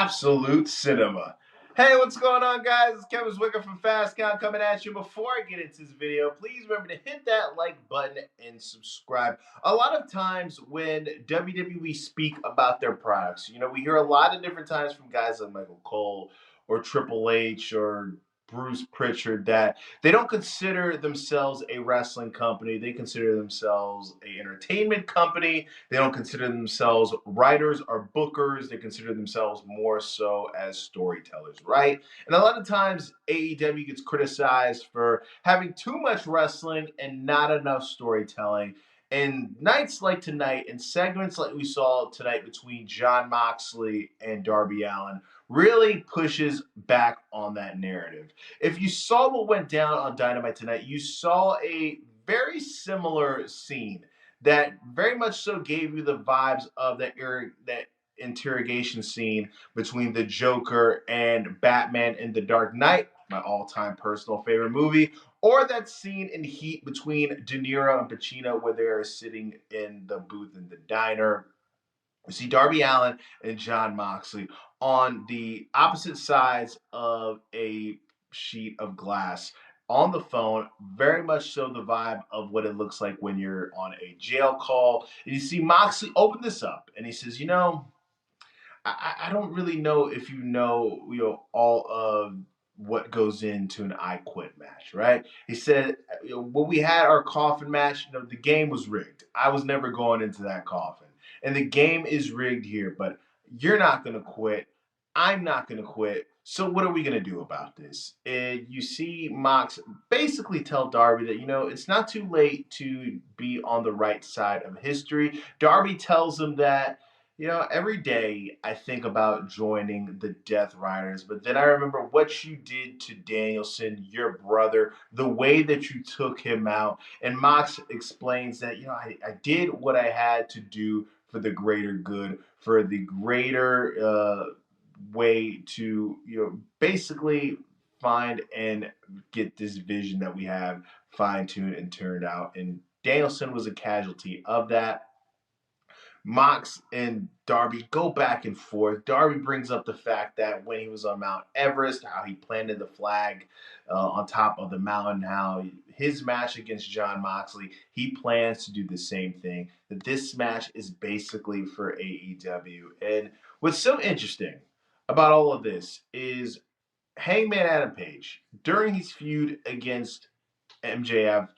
absolute cinema. Hey, what's going on, guys? It's Kevin Zwicker from Fast Count coming at you. Before I get into this video, please remember to hit that like button and subscribe. A lot of times when WWE speak about their products, we hear a lot of different times from guys like Michael Cole or Triple H or Bruce Pritchard that they don't consider themselves a wrestling company. They consider themselves an entertainment company. They don't consider themselves writers or bookers. They consider themselves more so as storytellers, right? And a lot of times AEW gets criticized for having too much wrestling and not enough storytelling. And nights like tonight and segments like we saw tonight between Jon Moxley and Darby Allin really pushes back on that narrative. If you saw what went down on Dynamite tonight, you saw a very similar scene that very much so gave you the vibes of that interrogation scene between the Joker and Batman in The Dark Knight, my all-time personal favorite movie, or that scene in Heat between De Niro and Pacino where they are sitting in the booth in the diner. We see Darby Allin and Jon Moxley on the opposite sides of a sheet of glass on the phone, very much so the vibe of what it looks like when you're on a jail call. And you see Moxley open this up and he says, I don't really know if all of what goes into an I Quit match, right? He said, when we had our coffin match, the game was rigged. I was never going into that coffin. And the game is rigged here, but you're not going to quit. I'm not going to quit. So what are we going to do about this? And you see Mox basically tell Darby that, it's not too late to be on the right side of history. Darby tells him that, every day I think about joining the Death Riders, but then I remember what you did to Danielson, your brother, the way that you took him out. And Mox explains that, I did what I had to do for the greater good, for the greater way to, basically find and get this vision that we have fine-tuned and turned out. And Danielson was a casualty of that. Mox and Darby go back and forth. Darby brings up the fact that when he was on Mount Everest, how he planted the flag on top of the mountain, how his match against Jon Moxley, he plans to do the same thing. That this match is basically for AEW. And what's so interesting about all of this is Hangman Adam Page, during his feud against MJF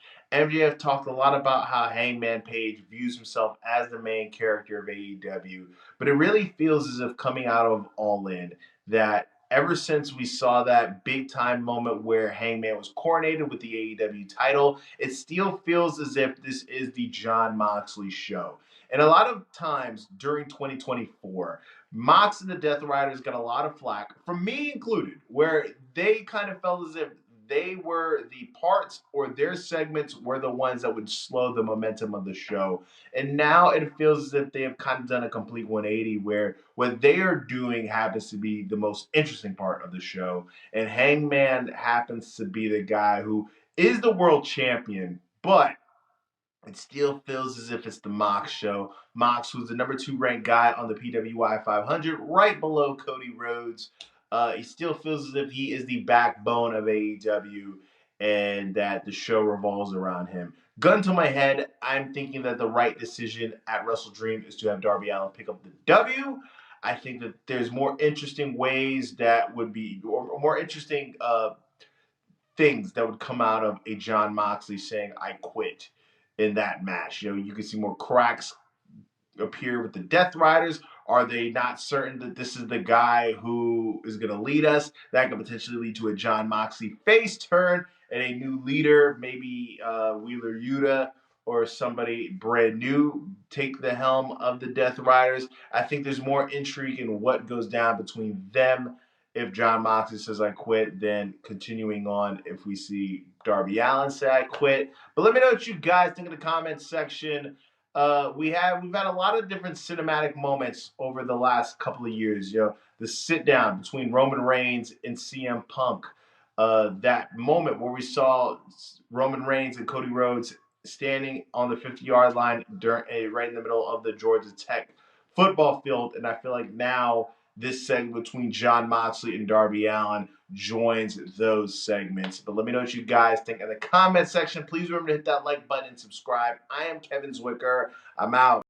talked a lot about how Hangman Page views himself as the main character of AEW, but it really feels as if coming out of All In that ever since we saw that big time moment where Hangman was coronated with the AEW title, it still feels as if this is the Jon Moxley show. And a lot of times during 2024, Mox and the Death Riders got a lot of flack, from me included, where they kind of felt as if they were the parts or their segments were the ones that would slow the momentum of the show. And now it feels as if they have kind of done a complete 180 where what they are doing happens to be the most interesting part of the show. And Hangman happens to be the guy who is the world champion, but it still feels as if it's the Mox show. Mox, who's the number 2 ranked guy on the PWI 500, right below Cody Rhodes. He still feels as if he is the backbone of AEW and that the show revolves around him. Gun to my head, I'm thinking that the right decision at Wrestle Dream is to have Darby Allin pick up the W. I think that there's more interesting ways that would be, or more interesting things that would come out of a Jon Moxley saying, I quit in that match. You can see more cracks appear with the Death Riders. Are they not certain that this is the guy who is going to lead us? That could potentially lead to a Jon Moxley face turn and a new leader, maybe Wheeler Yuta or somebody brand new take the helm of the Death Riders. I think there's more intrigue in what goes down between them. If Jon Moxley says I quit, then continuing on if we see Darby Allin say I quit. But let me know what you guys think in the comments section. We've had a lot of different cinematic moments over the last couple of years. The sit down between Roman Reigns and CM Punk. That moment where we saw Roman Reigns and Cody Rhodes standing on the 50-yard line right in the middle of the Georgia Tech football field. And I feel like now this segment between Jon Moxley and Darby Allin joins those segments. But let me know what you guys think in the comment section. Please remember to hit that like button and subscribe. I am Kevin Zwicker. I'm out.